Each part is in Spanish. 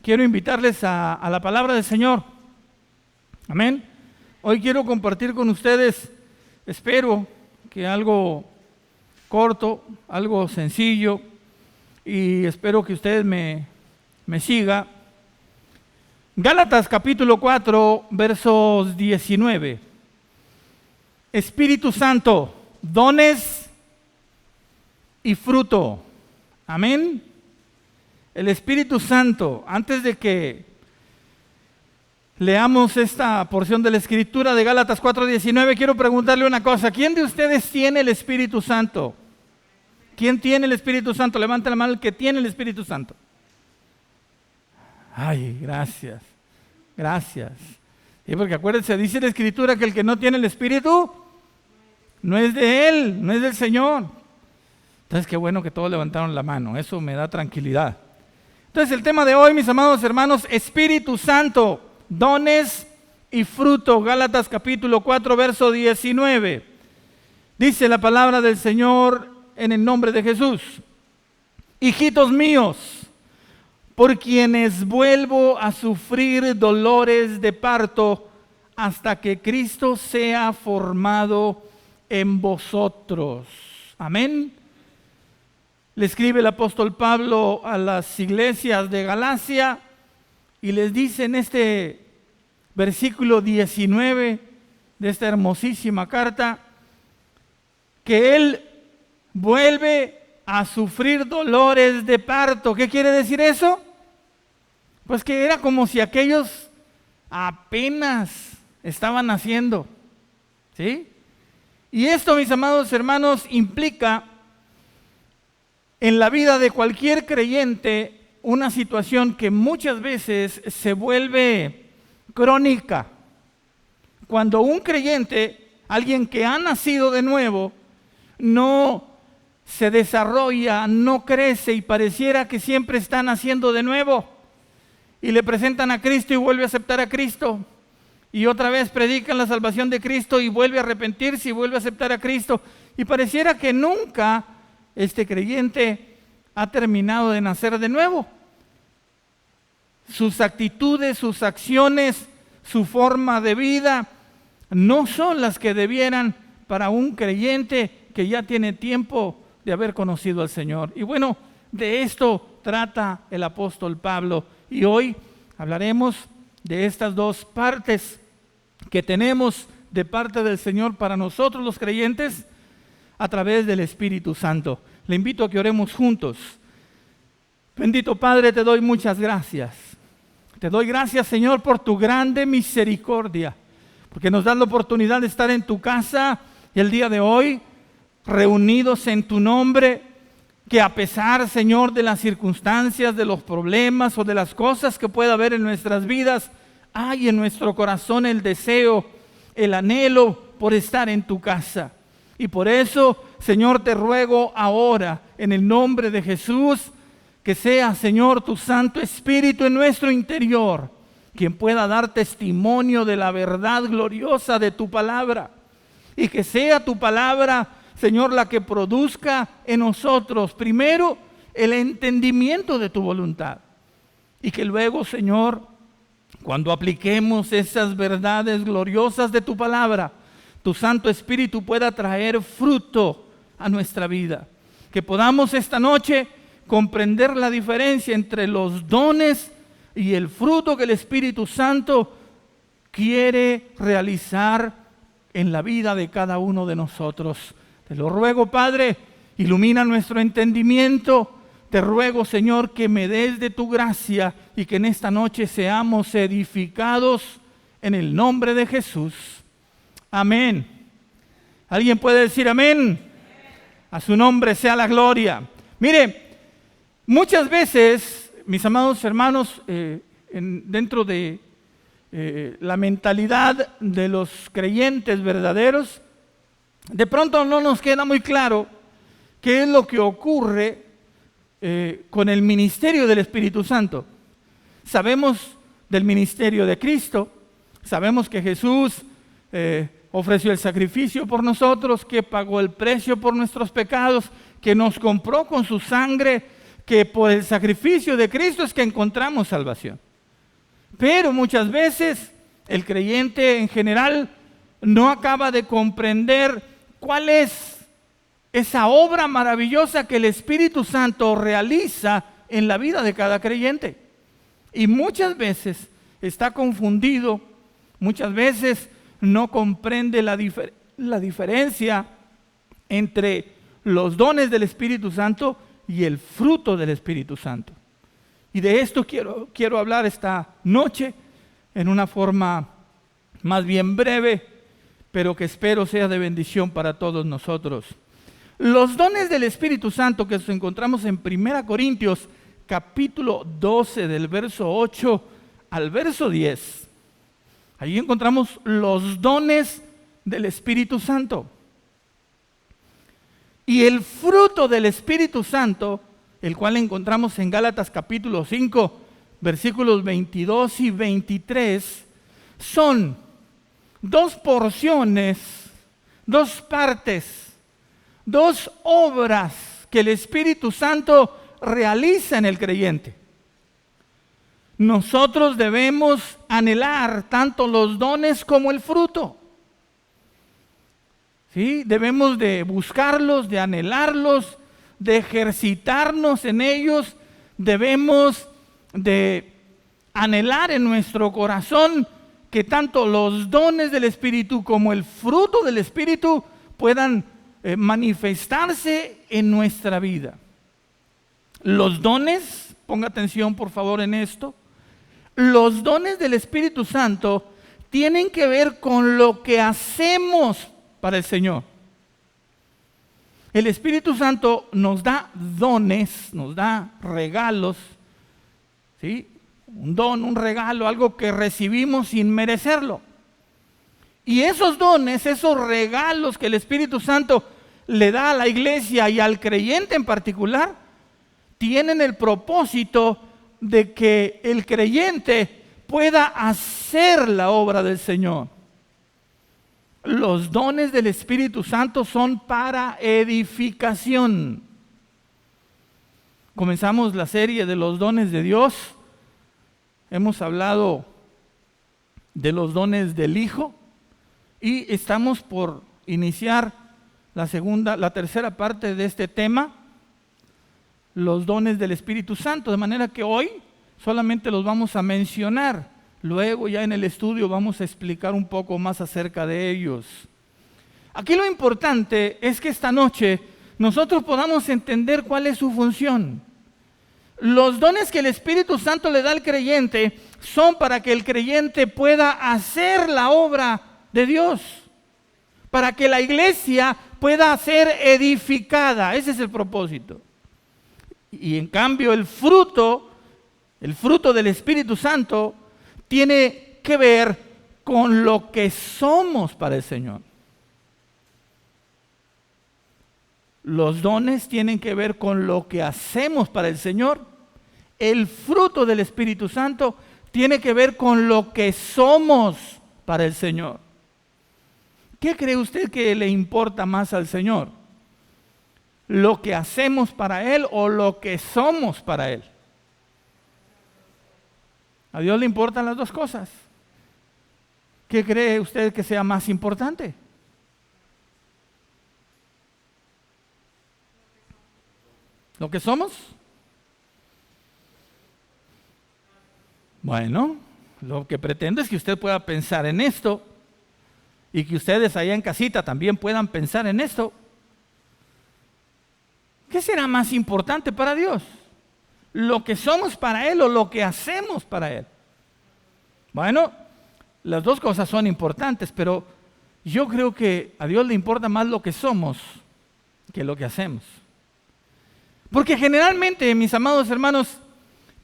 quiero invitarles a la palabra del Señor. Amén. Hoy quiero compartir con ustedes, espero que algo corto, algo sencillo, y espero que ustedes me sigan. Gálatas capítulo 4, versos 19. Espíritu Santo, dones y fruto. Amén. El Espíritu Santo, antes de que leamos esta porción de la Escritura de Gálatas 4:19, quiero preguntarle una cosa. ¿Quién de ustedes tiene el Espíritu Santo? ¿Quién tiene el Espíritu Santo? Levanta la mano el que tiene el Espíritu Santo. Ay, gracias. Gracias. Sí, porque acuérdense, dice la Escritura que el que no tiene el Espíritu no es de Él, no es del Señor. Entonces, qué bueno que todos levantaron la mano. Eso me da tranquilidad. Entonces, el tema de hoy, mis amados hermanos, Espíritu Santo, dones y fruto. Gálatas capítulo 4, verso 19. Dice la palabra del Señor en el nombre de Jesús. Hijitos míos, por quienes vuelvo a sufrir dolores de parto hasta que Cristo sea formado en vosotros. Amén. Le escribe el apóstol Pablo a las iglesias de Galacia y les dice en este versículo 19 de esta hermosísima carta que él vuelve a sufrir dolores de parto. ¿Qué quiere decir eso? Pues que era como si aquellos apenas estaban naciendo, ¿sí? Y esto, mis amados hermanos, implica en la vida de cualquier creyente una situación que muchas veces se vuelve crónica. Cuando un creyente, alguien que ha nacido de nuevo, no se desarrolla, no crece y pareciera que siempre está naciendo de nuevo. Y le presentan a Cristo y vuelve a aceptar a Cristo. Y otra vez predican la salvación de Cristo y vuelve a arrepentirse y vuelve a aceptar a Cristo. Y pareciera que nunca este creyente ha terminado de nacer de nuevo. Sus actitudes, sus acciones, su forma de vida no son las que debieran para un creyente que ya tiene tiempo de haber conocido al Señor. Y bueno, de esto trata el apóstol Pablo. Y hoy hablaremos de estas dos partes que tenemos de parte del Señor para nosotros los creyentes a través del Espíritu Santo. Le invito a que oremos juntos. Bendito Padre, te doy muchas gracias. Te doy gracias, Señor, por tu grande misericordia, porque nos das la oportunidad de estar en tu casa el día de hoy, reunidos en tu nombre, que a pesar, Señor, de las circunstancias, de los problemas o de las cosas que pueda haber en nuestras vidas, hay en nuestro corazón el deseo, el anhelo por estar en tu casa. Y por eso, Señor, te ruego ahora, en el nombre de Jesús, que sea, Señor, tu Santo Espíritu en nuestro interior, quien pueda dar testimonio de la verdad gloriosa de tu palabra. Y que sea tu palabra, Señor, la que produzca en nosotros, primero, el entendimiento de tu voluntad. Y que luego, Señor, cuando apliquemos esas verdades gloriosas de tu palabra, tu Santo Espíritu pueda traer fruto a nuestra vida. Que podamos esta noche comprender la diferencia entre los dones y el fruto que el Espíritu Santo quiere realizar en la vida de cada uno de nosotros. Te lo ruego, Padre, ilumina nuestro entendimiento. Te ruego, Señor, que me des de tu gracia y que en esta noche seamos edificados en el nombre de Jesús. Amén. ¿Alguien puede decir amén? A su nombre sea la gloria. Mire, muchas veces, mis amados hermanos, dentro de la mentalidad de los creyentes verdaderos, de pronto no nos queda muy claro qué es lo que ocurre con el ministerio del Espíritu Santo. Sabemos del ministerio de Cristo, sabemos que Jesús ofreció el sacrificio por nosotros, que pagó el precio por nuestros pecados, que nos compró con su sangre, que por el sacrificio de Cristo es que encontramos salvación. Pero muchas veces el creyente en general no acaba de comprender cuál es esa obra maravillosa que el Espíritu Santo realiza en la vida de cada creyente. Y muchas veces está confundido, muchas veces no comprende la diferencia entre los dones del Espíritu Santo y el fruto del Espíritu Santo. Y de esto quiero hablar esta noche en una forma más bien breve, pero que espero sea de bendición para todos nosotros. Los dones del Espíritu Santo que nos encontramos en 1 Corintios capítulo 12 del verso 8 al verso 10. Allí encontramos los dones del Espíritu Santo. Y el fruto del Espíritu Santo, el cual encontramos en Gálatas capítulo 5, versículos 22 y 23, son dos porciones, dos partes, dos obras que el Espíritu Santo realiza en el creyente. Nosotros debemos anhelar tanto los dones como el fruto. ¿Sí? Debemos de buscarlos, de anhelarlos, de ejercitarnos en ellos. Debemos de anhelar en nuestro corazón que tanto los dones del Espíritu como el fruto del Espíritu puedan manifestarse en nuestra vida. Los dones, ponga atención por favor en esto, los dones del Espíritu Santo tienen que ver con lo que hacemos para el Señor. El Espíritu Santo nos da dones, nos da regalos, ¿sí? Un don, un regalo, algo que recibimos sin merecerlo. Y esos dones, esos regalos que el Espíritu Santo le da a la iglesia y al creyente en particular, tienen el propósito de que el creyente pueda hacer la obra del Señor. Los dones del Espíritu Santo son para edificación. Comenzamos la serie de los dones de Dios. Hemos hablado de los dones del Hijo y estamos por iniciar la tercera parte de este tema, los dones del Espíritu Santo, de manera que hoy solamente los vamos a mencionar. Luego ya en el estudio vamos a explicar un poco más acerca de ellos. Aquí lo importante es que esta noche nosotros podamos entender cuál es su función. Los dones que el Espíritu Santo le da al creyente son para que el creyente pueda hacer la obra de Dios, para que la iglesia pueda ser edificada. Ese es el propósito. Y en cambio el fruto del Espíritu Santo tiene que ver con lo que somos para el Señor. Los dones tienen que ver con lo que hacemos para el Señor. El fruto del Espíritu Santo tiene que ver con lo que somos para el Señor. ¿Qué cree usted que le importa más al Señor? ¿Lo que hacemos para Él o lo que somos para Él? A Dios le importan las dos cosas. ¿Qué cree usted que sea más importante? ¿Lo que somos? Bueno, lo que pretendo es que usted pueda pensar en esto y que ustedes allá en casita también puedan pensar en esto. ¿Qué será más importante para Dios? ¿Lo que somos para Él o lo que hacemos para Él? Bueno, las dos cosas son importantes, pero yo creo que a Dios le importa más lo que somos que lo que hacemos. Porque generalmente, mis amados hermanos,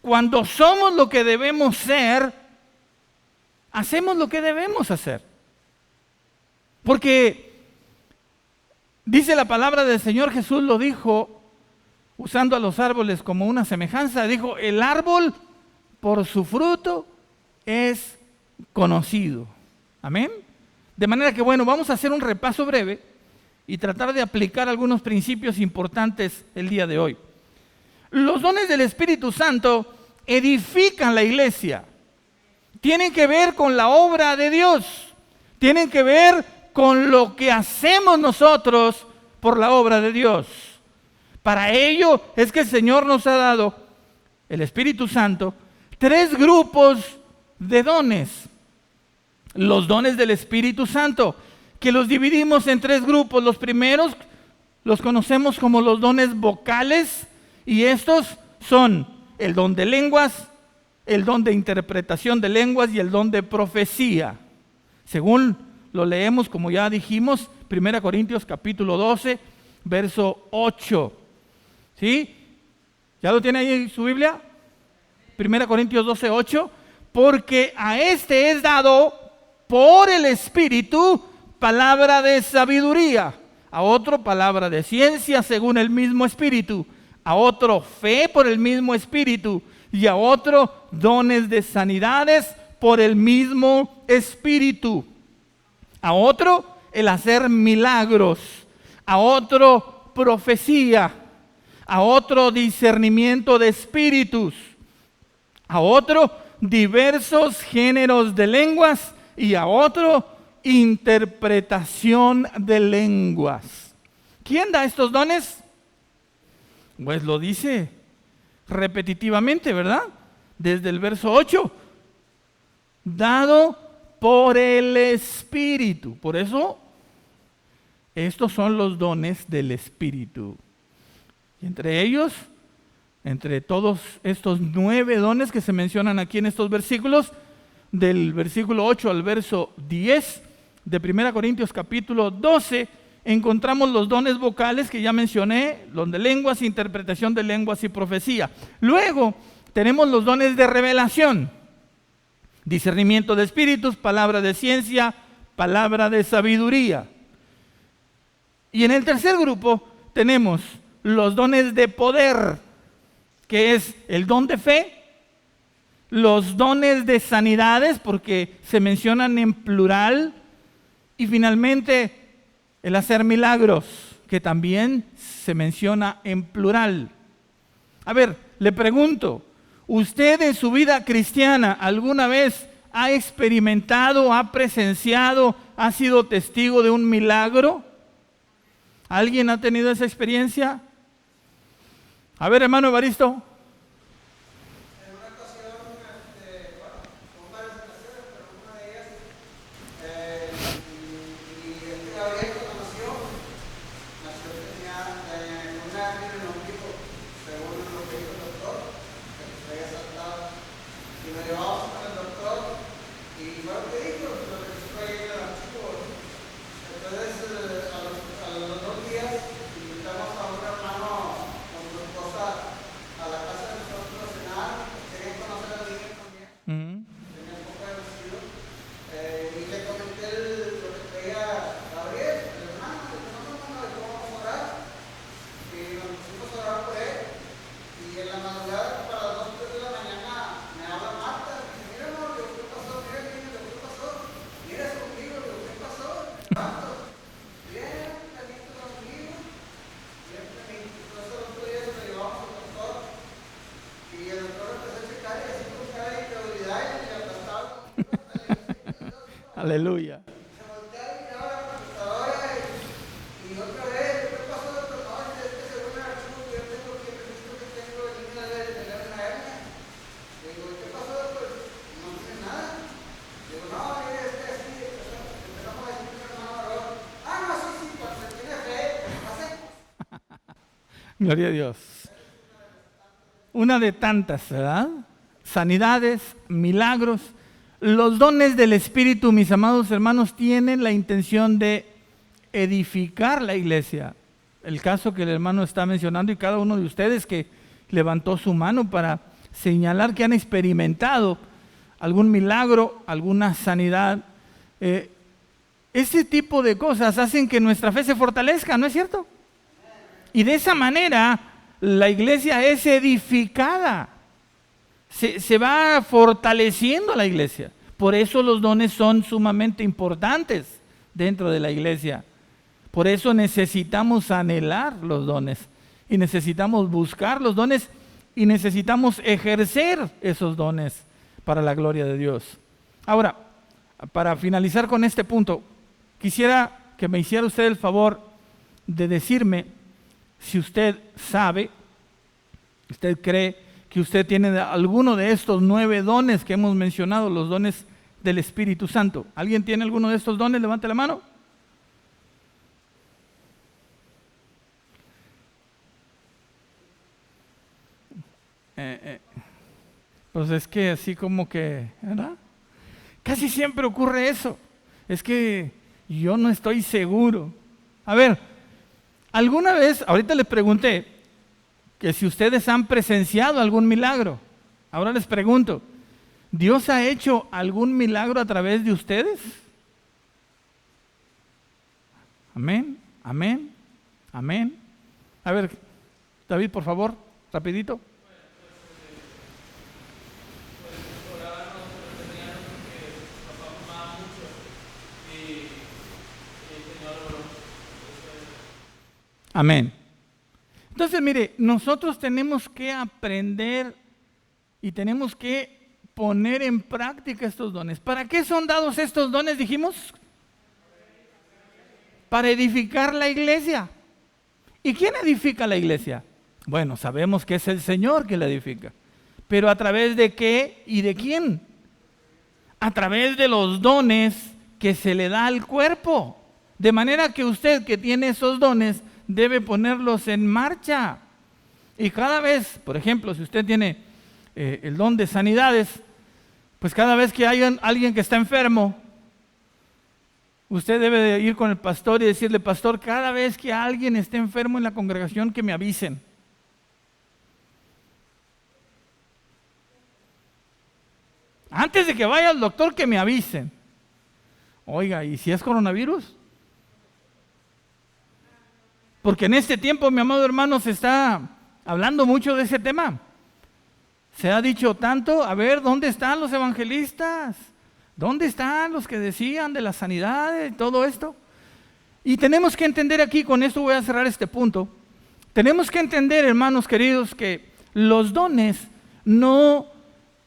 cuando somos lo que debemos ser, hacemos lo que debemos hacer. Porque dice la palabra del Señor, Jesús lo dijo, usando a los árboles como una semejanza, dijo, el árbol por su fruto es conocido. Amén. De manera que, bueno, vamos a hacer un repaso breve y tratar de aplicar algunos principios importantes el día de hoy. Los dones del Espíritu Santo edifican la iglesia. Tienen que ver con la obra de Dios. Tienen que ver con lo que hacemos nosotros por la obra de Dios. Para ello es que el Señor nos ha dado, el Espíritu Santo, 3 grupos de dones. Los dones del Espíritu Santo, que los dividimos en 3 grupos. Los primeros los conocemos como los dones vocales, y estos son el don de lenguas, el don de interpretación de lenguas y el don de profecía. Según lo leemos, como ya dijimos, 1 Corintios capítulo 12, verso 8. ¿Sí? ¿Ya lo tiene ahí en su Biblia? 1 Corintios 12, 8. Porque a este es dado por el Espíritu palabra de sabiduría, a otro palabra de ciencia según el mismo Espíritu, a otro fe por el mismo Espíritu, y a otro dones de sanidades por el mismo Espíritu, a otro el hacer milagros, a otro profecía, a otro discernimiento de espíritus, a otro diversos géneros de lenguas y a otro interpretación de lenguas. ¿Quién da estos dones? Pues lo dice repetitivamente, ¿verdad? Desde el verso 8, dado por el Espíritu. Por eso, estos son los dones del Espíritu. Y entre ellos, entre todos estos 9 dones que se mencionan aquí en estos versículos, del versículo 8 al verso 10 de 1 Corintios capítulo 12, encontramos los dones vocales que ya mencioné, don de lenguas, interpretación de lenguas y profecía. Luego tenemos los dones de revelación, discernimiento de espíritus, palabra de ciencia, palabra de sabiduría. Y en el tercer grupo tenemos los dones de poder, que es el don de fe, los dones de sanidades, porque se mencionan en plural, y finalmente el hacer milagros, que también se menciona en plural. A ver, le pregunto, ¿usted en su vida cristiana alguna vez ha experimentado, ha presenciado, ha sido testigo de un milagro? ¿Alguien ha tenido esa experiencia? A ver, hermano Evaristo. Aleluya. Gloria a Dios. Una de tantas, ¿verdad? Sanidades, milagros. Los dones del Espíritu, mis amados hermanos, tienen la intención de edificar la iglesia. El caso que el hermano está mencionando y cada uno de ustedes que levantó su mano para señalar que han experimentado algún milagro, alguna sanidad. Este tipo de cosas hacen que nuestra fe se fortalezca, ¿no es cierto? Y de esa manera la iglesia es edificada. Se va fortaleciendo la iglesia. Por eso los dones son sumamente importantes dentro de la iglesia. Por eso necesitamos anhelar los dones y necesitamos buscar los dones y necesitamos ejercer esos dones para la gloria de Dios. Ahora, para finalizar con este punto, quisiera que me hiciera usted el favor de decirme si usted sabe, usted cree que usted tiene alguno de estos 9 dones que hemos mencionado, los dones del Espíritu Santo. ¿Alguien tiene alguno de estos dones? Levante la mano. Pues es que así como que, ¿verdad? Casi siempre ocurre eso. Es que yo no estoy seguro. A ver, alguna vez, ahorita les pregunté que si ustedes han presenciado algún milagro. Ahora les pregunto, ¿Dios ha hecho algún milagro a través de ustedes? Amén, amén, amén. A ver, David, por favor, rapidito. Amén. Entonces, mire, nosotros tenemos que aprender y tenemos que poner en práctica estos dones. ¿Para qué son dados estos dones, dijimos? Para edificar la iglesia. ¿Y quién edifica la iglesia? Bueno, sabemos que es el Señor que la edifica. ¿Pero a través de qué y de quién? A través de los dones que se le da al cuerpo. De manera que usted que tiene esos dones debe ponerlos en marcha. Y cada vez, por ejemplo, si usted tiene el don de sanidades, pues cada vez que hay alguien que está enfermo, usted debe de ir con el pastor y decirle: pastor, cada vez que alguien esté enfermo en la congregación, que me avisen. Antes de que vaya al doctor, que me avisen. Oiga, ¿y si es coronavirus? Porque en este tiempo, mi amado hermano, se está hablando mucho de ese tema. Se ha dicho tanto, a ver, ¿dónde están los evangelistas? ¿Dónde están los que decían de la sanidad y todo esto? Y tenemos que entender aquí, con esto voy a cerrar este punto, tenemos que entender, hermanos queridos, que los dones no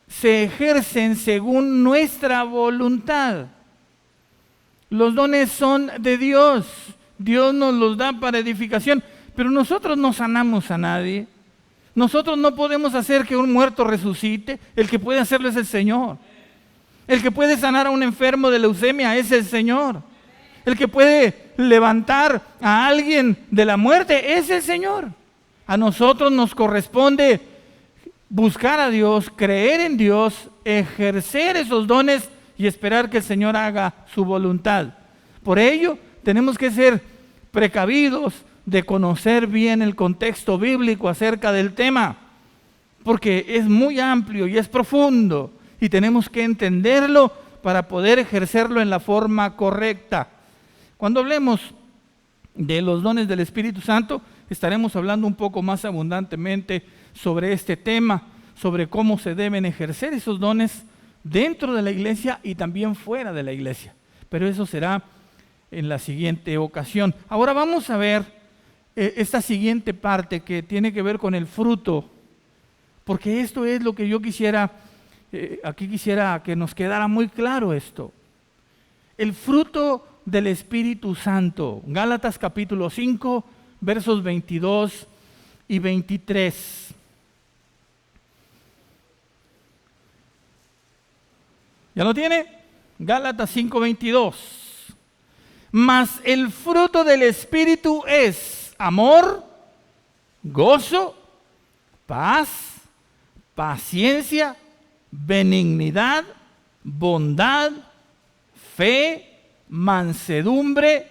se ejercen según nuestra voluntad. Los dones son de Dios. Dios nos los da para edificación, pero nosotros no sanamos a nadie. Nosotros no podemos hacer que un muerto resucite. El que puede hacerlo es el Señor. El que puede sanar a un enfermo de leucemia es el Señor. El que puede levantar a alguien de la muerte es el Señor. A nosotros nos corresponde buscar a Dios, creer en Dios, ejercer esos dones y esperar que el Señor haga su voluntad. Por ello, tenemos que ser precavidos de conocer bien el contexto bíblico acerca del tema, porque es muy amplio y es profundo y tenemos que entenderlo para poder ejercerlo en la forma correcta. Cuando hablemos de los dones del Espíritu Santo, estaremos hablando un poco más abundantemente sobre este tema, sobre cómo se deben ejercer esos dones dentro de la iglesia y también fuera de la iglesia. Pero eso será en la siguiente ocasión. Ahora vamos a ver esta siguiente parte que tiene que ver con el fruto, porque esto es lo que yo quisiera, aquí quisiera que nos quedara muy claro esto. El fruto del Espíritu Santo. Gálatas capítulo 5, versos 22 y 23. ¿Ya lo tiene? Gálatas 5, 22. Mas el fruto del Espíritu es amor, gozo, paz, paciencia, benignidad, bondad, fe, mansedumbre,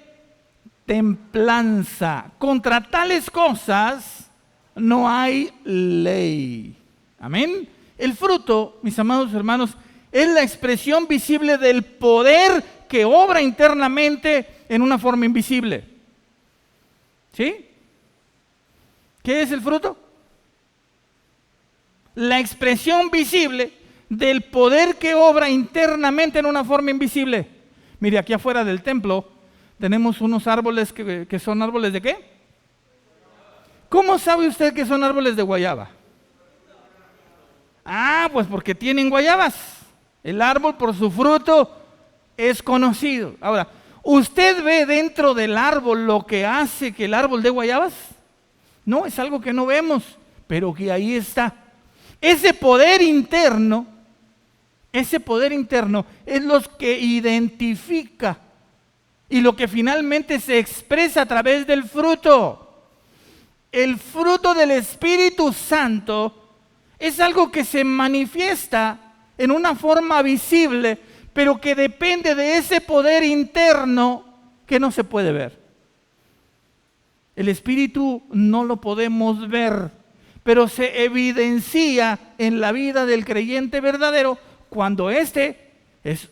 templanza. Contra tales cosas no hay ley. Amén. El fruto, mis amados hermanos, es la expresión visible del poder que obra internamente en una forma invisible. ¿Sí? ¿Qué es el fruto? La expresión visible del poder que obra internamente en una forma invisible. Mire, aquí afuera del templo tenemos unos árboles que son árboles ¿de qué? ¿Cómo sabe usted que son árboles de guayaba? Pues porque tienen guayabas. El árbol por su fruto es conocido. Ahora, ¿usted ve dentro del árbol lo que hace que el árbol dé guayabas? No, es algo que no vemos, pero que ahí está. Ese poder interno es lo que identifica y lo que finalmente se expresa a través del fruto. El fruto del Espíritu Santo es algo que se manifiesta en una forma visible, pero que depende de ese poder interno que no se puede ver. El Espíritu no lo podemos ver, pero se evidencia en la vida del creyente verdadero cuando es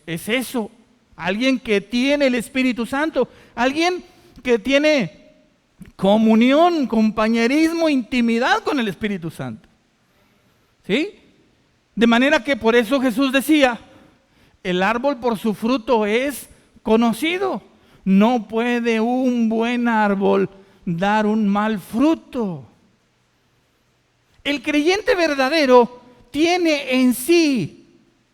eso, alguien que tiene el Espíritu Santo, alguien que tiene comunión, compañerismo, intimidad con el Espíritu Santo. ¿Sí? De manera que por eso Jesús decía, el árbol por su fruto es conocido. No puede un buen árbol dar un mal fruto. El creyente verdadero tiene en sí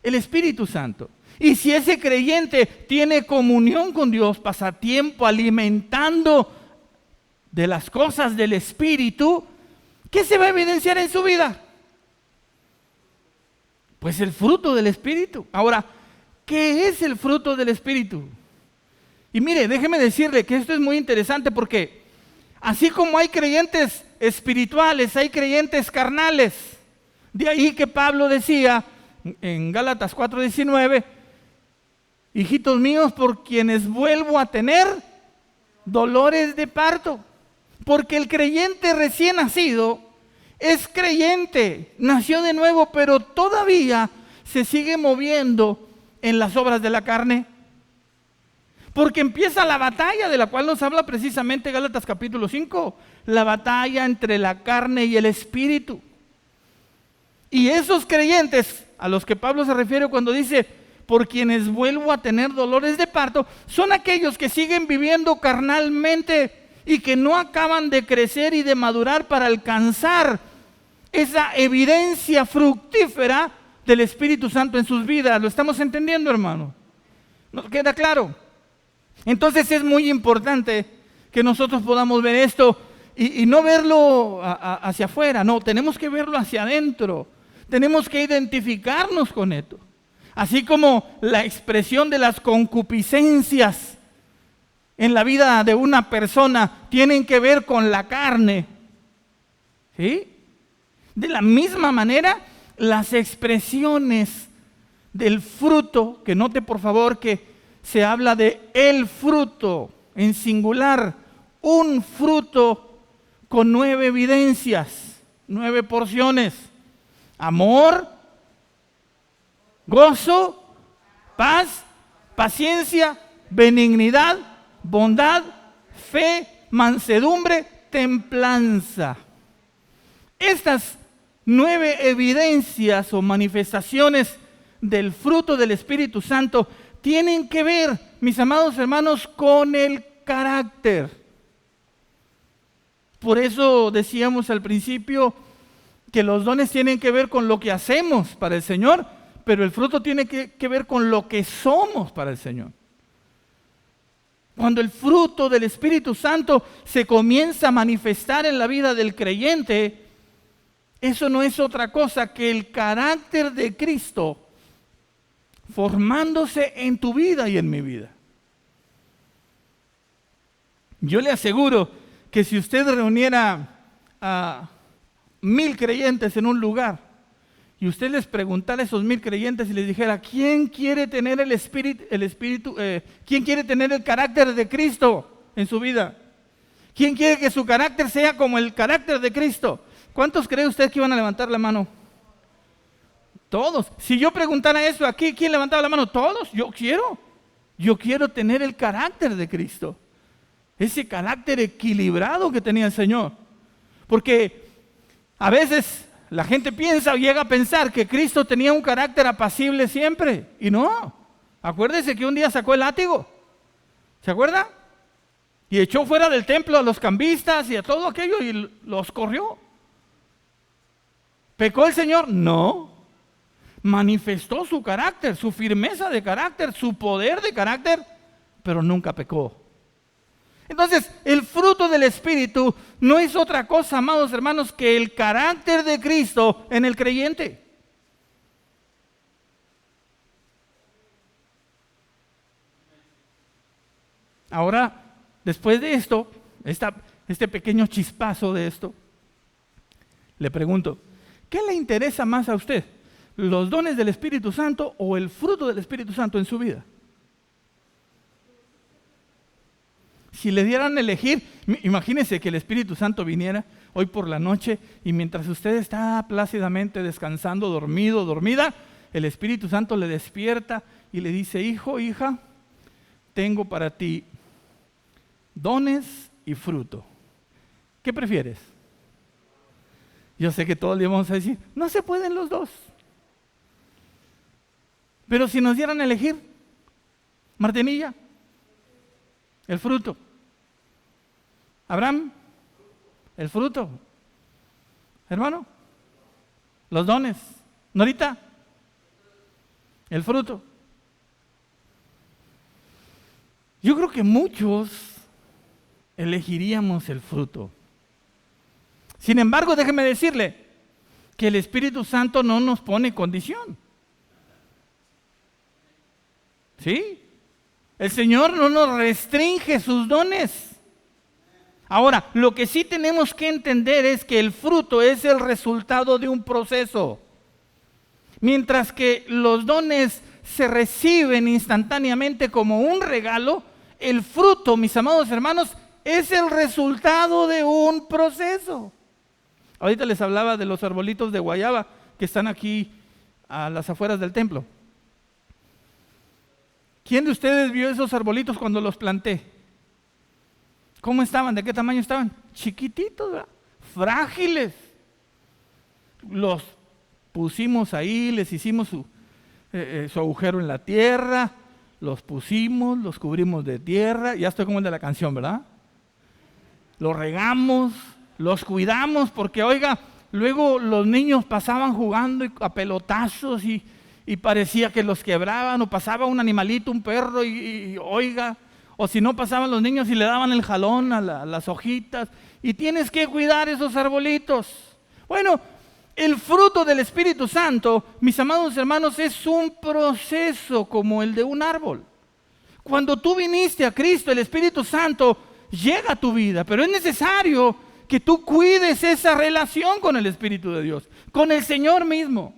el Espíritu Santo. Y si ese creyente tiene comunión con Dios, pasa tiempo alimentando de las cosas del Espíritu, ¿qué se va a evidenciar en su vida? Pues el fruto del Espíritu. Ahora, ¿qué es el fruto del Espíritu? Y mire, déjeme decirle que esto es muy interesante porque así como hay creyentes espirituales, hay creyentes carnales. De ahí que Pablo decía en Gálatas 4:19, hijitos míos, por quienes vuelvo a tener dolores de parto. Porque el creyente recién nacido es creyente, nació de nuevo, pero todavía se sigue moviendo en las obras de la carne. Porque empieza la batalla de la cual nos habla precisamente Gálatas capítulo 5, la batalla entre la carne y el espíritu. Y esos creyentes a los que Pablo se refiere cuando dice, por quienes vuelvo a tener dolores de parto, son aquellos que siguen viviendo carnalmente y que no acaban de crecer y de madurar para alcanzar esa evidencia fructífera del Espíritu Santo en sus vidas. ¿Lo estamos entendiendo, hermano? ¿Nos queda claro? Entonces es muy importante que nosotros podamos ver esto y no verlo hacia afuera, no, tenemos que verlo hacia adentro, tenemos que identificarnos con esto. Así como la expresión de las concupiscencias en la vida de una persona tienen que ver con la carne, ¿sí? De la misma manera, las expresiones del fruto, que note por favor que se habla de el fruto en singular, un fruto con 9 evidencias, 9 porciones: amor, gozo, paz, paciencia, benignidad, bondad, fe, mansedumbre, templanza. Estas 9 evidencias o manifestaciones del fruto del Espíritu Santo tienen que ver, mis amados hermanos, con el carácter. Por eso decíamos al principio que los dones tienen que ver con lo que hacemos para el Señor, pero el fruto tiene que ver con lo que somos para el Señor. Cuando el fruto del Espíritu Santo se comienza a manifestar en la vida del creyente, eso no es otra cosa que el carácter de Cristo formándose en tu vida y en mi vida. Yo le aseguro que si usted reuniera a 1000 creyentes en un lugar y usted les preguntara a esos 1000 creyentes y les dijera, ¿quién quiere tener quién quiere tener el carácter de Cristo en su vida? ¿Quién quiere que su carácter sea como el carácter de Cristo? ¿Cuántos cree usted que iban a levantar la mano? Todos. Si yo preguntara eso aquí, ¿quién levantaba la mano? Todos. Yo quiero tener el carácter de Cristo. Ese carácter equilibrado que tenía el Señor. Porque a veces la gente piensa o llega a pensar que Cristo tenía un carácter apacible siempre. Y no. Acuérdese que un día sacó el látigo. ¿Se acuerda? Y echó fuera del templo a los cambistas y a todo aquello y los corrió. ¿Pecó el Señor? No. manifestó su carácter, su firmeza de carácter, su poder de carácter, pero nunca pecó. Entonces, el fruto del Espíritu no es otra cosa, amados hermanos, que el carácter de Cristo en el creyente. Ahora, después de esto, este pequeño chispazo de esto, le pregunto, ¿qué le interesa más a usted? ¿Los dones del Espíritu Santo o el fruto del Espíritu Santo en su vida? Si le dieran a elegir, imagínese que el Espíritu Santo viniera hoy por la noche y mientras usted está plácidamente descansando, dormido, dormida, el Espíritu Santo le despierta y le dice, hijo, hija, tengo para ti dones y fruto. ¿Qué prefieres? Yo sé que todos le vamos a decir, no se pueden los dos. Pero si nos dieran a elegir, Martinilla, el fruto. Abraham, el fruto. Hermano, los dones. Norita, el fruto. Yo creo que muchos elegiríamos el fruto. Sin embargo, déjeme decirle que el Espíritu Santo no nos pone condición. ¿Sí? El Señor no nos restringe sus dones. Ahora, lo que sí tenemos que entender es que el fruto es el resultado de un proceso. Mientras que los dones se reciben instantáneamente como un regalo, el fruto, mis amados hermanos, es el resultado de un proceso. Ahorita les hablaba de los arbolitos de guayaba que están aquí a las afueras del templo. ¿Quién de ustedes vio esos arbolitos cuando los planté? ¿Cómo estaban? ¿De qué tamaño estaban? Chiquititos, ¿verdad? Frágiles. Los pusimos ahí, les hicimos su agujero en la tierra, los pusimos, los cubrimos de tierra, ya estoy como el de la canción, ¿verdad? Los regamos, los cuidamos, porque oiga, luego los niños pasaban jugando a pelotazos y parecía que los quebraban, o pasaba un animalito, un perro, y oiga, o si no pasaban los niños y le daban el jalón a las hojitas, y tienes que cuidar esos arbolitos. Bueno, el fruto del Espíritu Santo, mis amados hermanos, es un proceso como el de un árbol. Cuando tú viniste a Cristo, el Espíritu Santo llega a tu vida, pero es necesario que tú cuides esa relación con el Espíritu de Dios, con el Señor mismo.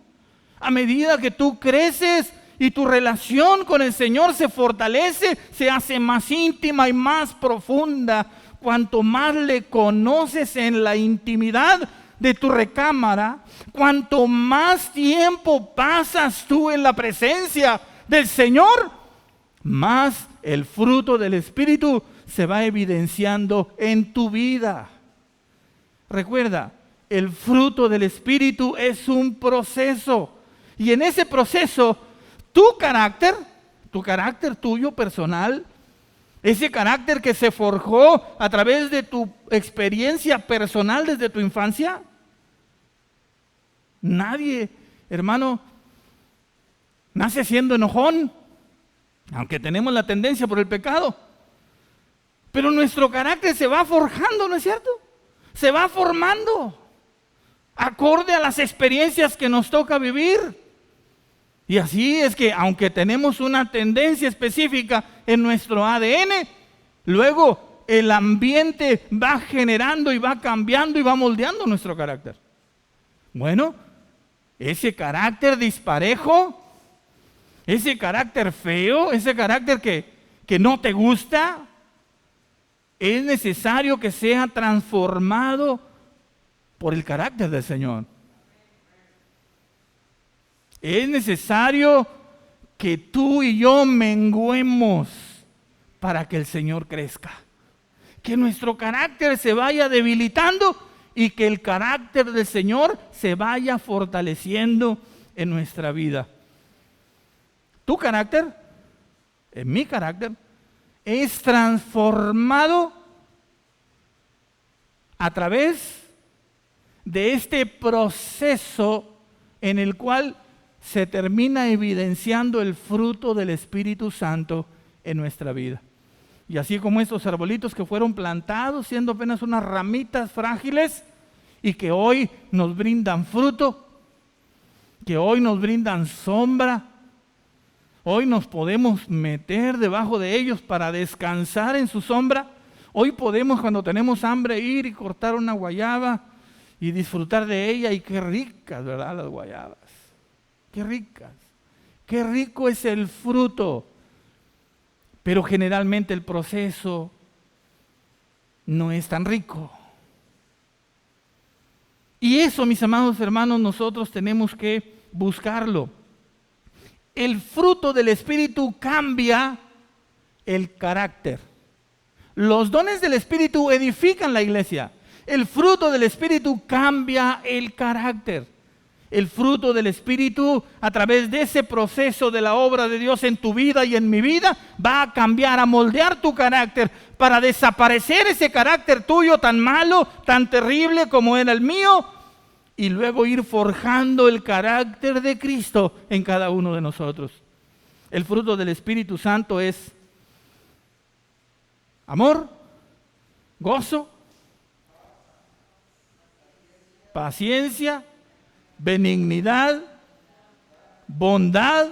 A medida que tú creces y tu relación con el Señor se fortalece, se hace más íntima y más profunda, cuanto más le conoces en la intimidad de tu recámara, cuanto más tiempo pasas tú en la presencia del Señor, más el fruto del Espíritu se va evidenciando en tu vida. Recuerda, el fruto del Espíritu es un proceso. Y en ese proceso, tu carácter tuyo personal, ese carácter que se forjó a través de tu experiencia personal desde tu infancia, nadie, hermano, nace siendo enojón, aunque tenemos la tendencia por el pecado. Pero nuestro carácter se va forjando, ¿no es cierto? Se va formando acorde a las experiencias que nos toca vivir. Y así es que, aunque tenemos una tendencia específica en nuestro ADN, luego el ambiente va generando y va cambiando y va moldeando nuestro carácter. Bueno, ese carácter disparejo, ese carácter feo, ese carácter que no te gusta, es necesario que sea transformado por el carácter del Señor. Es necesario que tú y yo menguemos para que el Señor crezca. Que nuestro carácter se vaya debilitando y que el carácter del Señor se vaya fortaleciendo en nuestra vida. Tu carácter, en mi carácter, es transformado a través de este proceso en el cual se termina evidenciando el fruto del Espíritu Santo en nuestra vida. Y así como estos arbolitos que fueron plantados siendo apenas unas ramitas frágiles y que hoy nos brindan fruto, que hoy nos brindan sombra, hoy nos podemos meter debajo de ellos para descansar en su sombra. Hoy podemos, cuando tenemos hambre, ir y cortar una guayaba y disfrutar de ella. Y qué ricas, ¿verdad? Las guayabas. Qué ricas. Qué rico es el fruto. Pero generalmente el proceso no es tan rico. Y eso, mis amados hermanos, nosotros tenemos que buscarlo. El fruto del Espíritu cambia el carácter. Los dones del Espíritu edifican la iglesia. El fruto del Espíritu cambia el carácter. El fruto del Espíritu, a través de ese proceso de la obra de Dios en tu vida y en mi vida, va a cambiar, a moldear tu carácter para desaparecer ese carácter tuyo tan malo, tan terrible como era el mío, y luego ir forjando el carácter de Cristo en cada uno de nosotros. El fruto del Espíritu Santo es amor, gozo, paciencia, benignidad, bondad,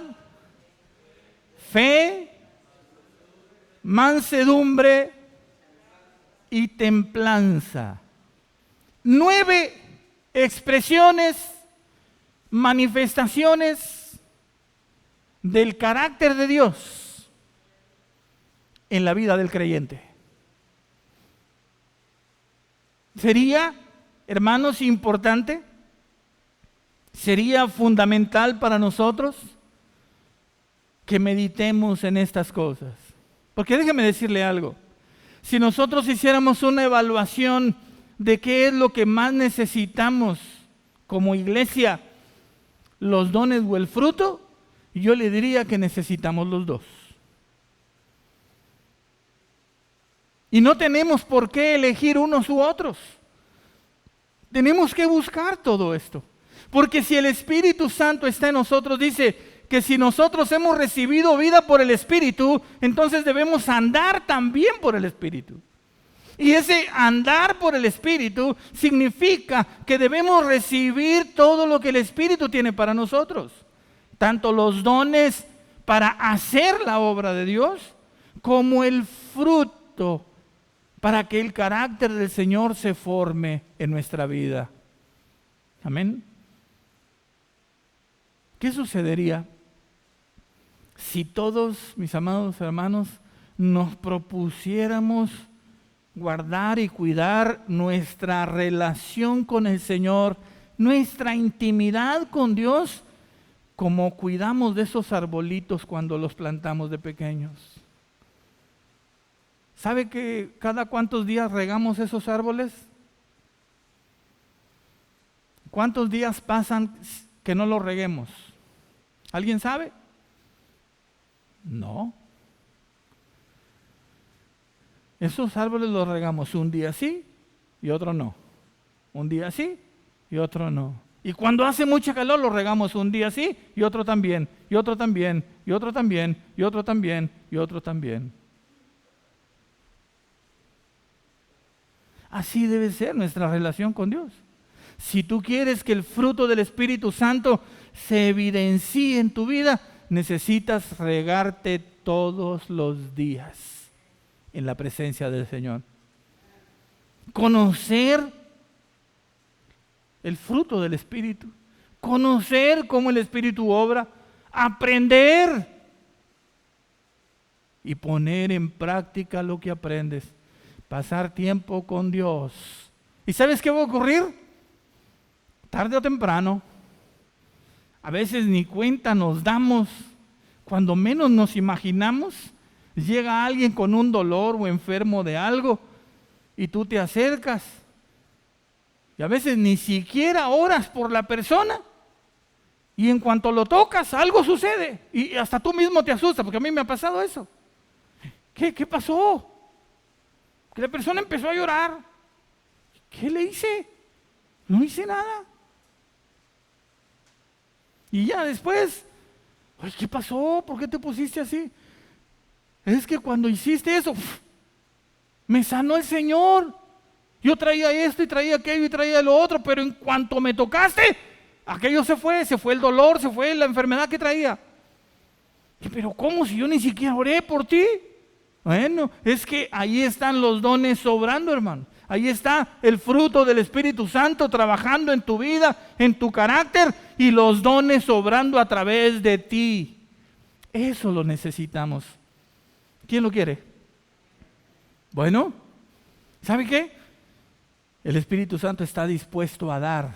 fe, mansedumbre y templanza. 9 expresiones, manifestaciones del carácter de Dios en la vida del creyente. Sería, hermanos, importante, sería fundamental para nosotros que meditemos en estas cosas. Porque déjeme decirle algo, si nosotros hiciéramos una evaluación de qué es lo que más necesitamos como iglesia, los dones o el fruto, yo le diría que necesitamos los dos. Y no tenemos por qué elegir unos u otros. Tenemos que buscar todo esto. Porque si el Espíritu Santo está en nosotros, dice que si nosotros hemos recibido vida por el Espíritu, entonces debemos andar también por el Espíritu. Y ese andar por el Espíritu significa que debemos recibir todo lo que el Espíritu tiene para nosotros. Tanto los dones para hacer la obra de Dios, como el fruto para que el carácter del Señor se forme en nuestra vida. Amén. ¿Qué sucedería si todos, mis amados hermanos, nos propusiéramos guardar y cuidar nuestra relación con el Señor, nuestra intimidad con Dios, como cuidamos de esos arbolitos cuando los plantamos de pequeños? ¿Sabe que cada cuántos días regamos esos árboles? ¿Cuántos días pasan que no los reguemos? ¿Alguien sabe? No. Esos árboles los regamos un día sí y otro no. Un día sí y otro no. Y cuando hace mucha calor los regamos un día sí y otro también, y otro también, y otro también, y otro también, y otro también. Así debe ser nuestra relación con Dios. Si tú quieres que el fruto del Espíritu Santo se evidencie en tu vida, necesitas regarte todos los días en la presencia del Señor. Conocer el fruto del Espíritu, conocer cómo el Espíritu obra, aprender y poner en práctica lo que aprendes. Pasar tiempo con Dios. ¿Y sabes qué va a ocurrir? Tarde o temprano, a veces ni cuenta nos damos, cuando menos nos imaginamos, llega alguien con un dolor o enfermo de algo y tú te acercas y a veces ni siquiera oras por la persona y en cuanto lo tocas algo sucede y hasta tú mismo te asustas, porque a mí me ha pasado eso. ¿Qué pasó? Que la persona empezó a llorar. ¿Qué le hice? No hice nada. Y ya después, oye, ¿qué pasó? ¿Por qué te pusiste así? Es que cuando hiciste eso, me sanó el Señor. Yo traía esto y traía aquello y traía lo otro, pero en cuanto me tocaste, aquello se fue el dolor, se fue la enfermedad que traía. Pero ¿cómo si yo ni siquiera oré por ti? Bueno, es que ahí están los dones sobrando, hermano. Ahí está el fruto del Espíritu Santo trabajando en tu vida, en tu carácter, y los dones sobrando a través de ti. Eso lo necesitamos. ¿Quién lo quiere? Bueno, ¿sabe qué? El Espíritu Santo está dispuesto a dar.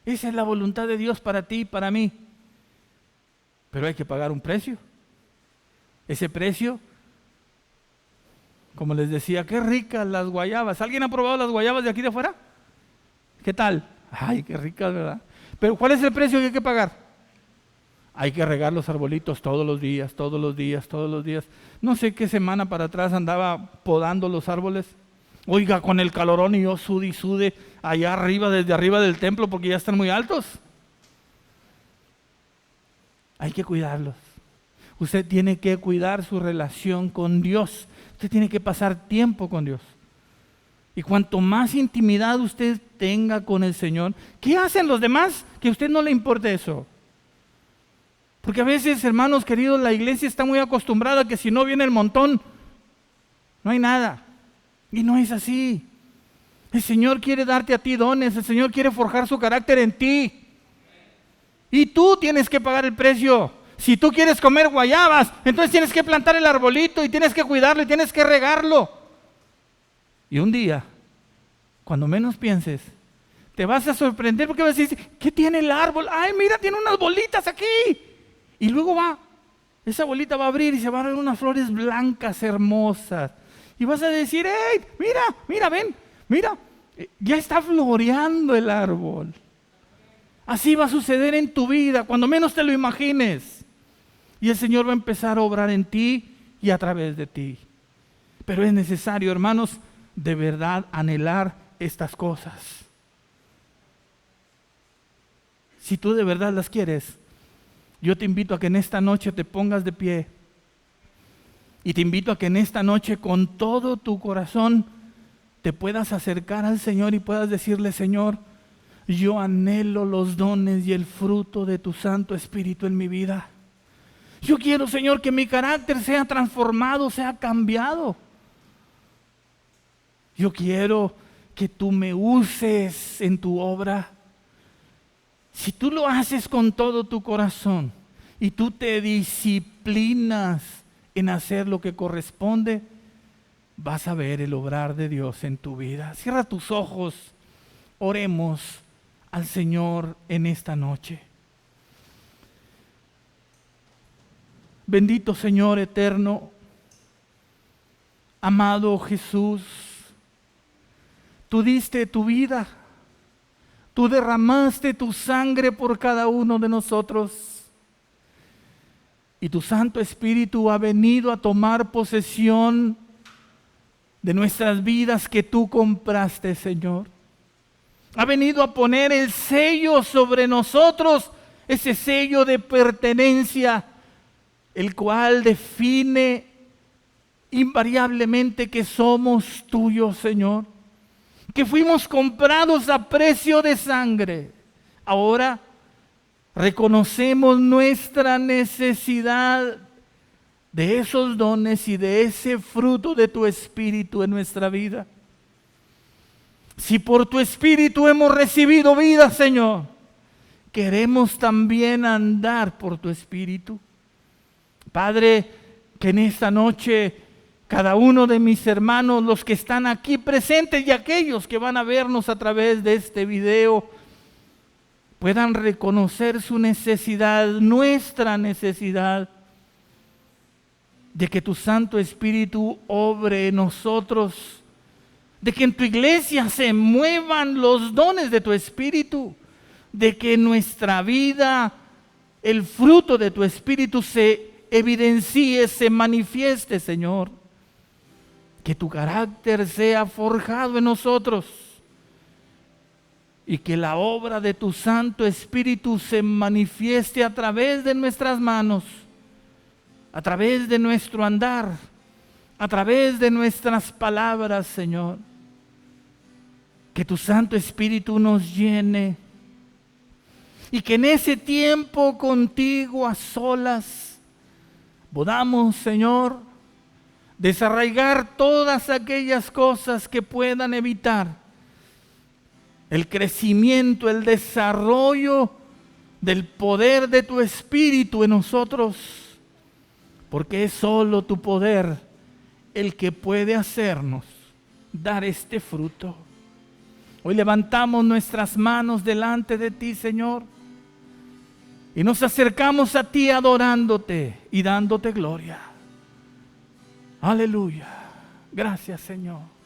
Esa es la voluntad de Dios para ti y para mí. Pero hay que pagar un precio. Ese precio, como les decía, qué ricas las guayabas. ¿Alguien ha probado las guayabas de aquí de afuera? ¿Qué tal? Ay, qué ricas, ¿verdad? Pero ¿cuál es el precio que hay que pagar? Hay que regar los arbolitos todos los días, todos los días, todos los días. No sé qué semana para atrás andaba podando los árboles. Oiga, con el calorón y yo sude y sude allá arriba, desde arriba del templo, porque ya están muy altos. Hay que cuidarlos. Usted tiene que cuidar su relación con Dios. Usted tiene que pasar tiempo con Dios. Y cuanto más intimidad usted tenga con el Señor, ¿qué hacen los demás? Que a usted no le importe eso. Porque a veces, hermanos queridos, la iglesia está muy acostumbrada a que si no viene el montón, no hay nada. Y no es así. El Señor quiere darte a ti dones, el Señor quiere forjar su carácter en ti. Y tú tienes que pagar el precio. Si tú quieres comer guayabas, entonces tienes que plantar el arbolito y tienes que cuidarlo y tienes que regarlo. Y un día, cuando menos pienses, te vas a sorprender porque vas a decir, ¿qué tiene el árbol? Ay, mira, tiene unas bolitas aquí. Y luego esa bolita va a abrir y se van a ver unas flores blancas hermosas. Y vas a decir, ¡hey! Mira, ven, mira, ya está floreando el árbol. Así va a suceder en tu vida, cuando menos te lo imagines. Y el Señor va a empezar a obrar en ti y a través de ti. Pero es necesario, hermanos, de verdad anhelar estas cosas. Si tú de verdad las quieres, yo te invito a que en esta noche te pongas de pie. Y te invito a que en esta noche con todo tu corazón te puedas acercar al Señor y puedas decirle, Señor, yo anhelo los dones y el fruto de tu Santo Espíritu en mi vida. Yo quiero, Señor, que mi carácter sea transformado, sea cambiado. Yo quiero que tú me uses en tu obra. Si tú lo haces con todo tu corazón y tú te disciplinas en hacer lo que corresponde, vas a ver el obrar de Dios en tu vida. Cierra tus ojos, oremos al Señor en esta noche. Bendito Señor eterno, amado Jesús, tú diste tu vida, tú derramaste tu sangre por cada uno de nosotros y tu Santo Espíritu ha venido a tomar posesión de nuestras vidas que tú compraste, Señor. Ha venido a poner el sello sobre nosotros, ese sello de pertenencia, el cual define invariablemente que somos tuyos, Señor. Que fuimos comprados a precio de sangre. Ahora reconocemos nuestra necesidad de esos dones y de ese fruto de tu Espíritu en nuestra vida. Si por tu Espíritu hemos recibido vida, Señor, queremos también andar por tu Espíritu. Padre, que en esta noche cada uno de mis hermanos, los que están aquí presentes y aquellos que van a vernos a través de este video, puedan reconocer su necesidad, nuestra necesidad, de que tu Santo Espíritu obre en nosotros, de que en tu iglesia se muevan los dones de tu Espíritu, de que en nuestra vida el fruto de tu Espíritu se evidencie, se manifieste, Señor. Que tu carácter sea forjado en nosotros y que la obra de tu Santo Espíritu se manifieste a través de nuestras manos, a través de nuestro andar, a través de nuestras palabras, Señor. Que tu Santo Espíritu nos llene y que en ese tiempo contigo a solas podamos, Señor, desarraigar todas aquellas cosas que puedan evitar el crecimiento, el desarrollo del poder de tu Espíritu en nosotros, porque es solo tu poder el que puede hacernos dar este fruto. Hoy levantamos nuestras manos delante de ti, Señor, y nos acercamos a ti adorándote y dándote gloria. Aleluya. Gracias, Señor.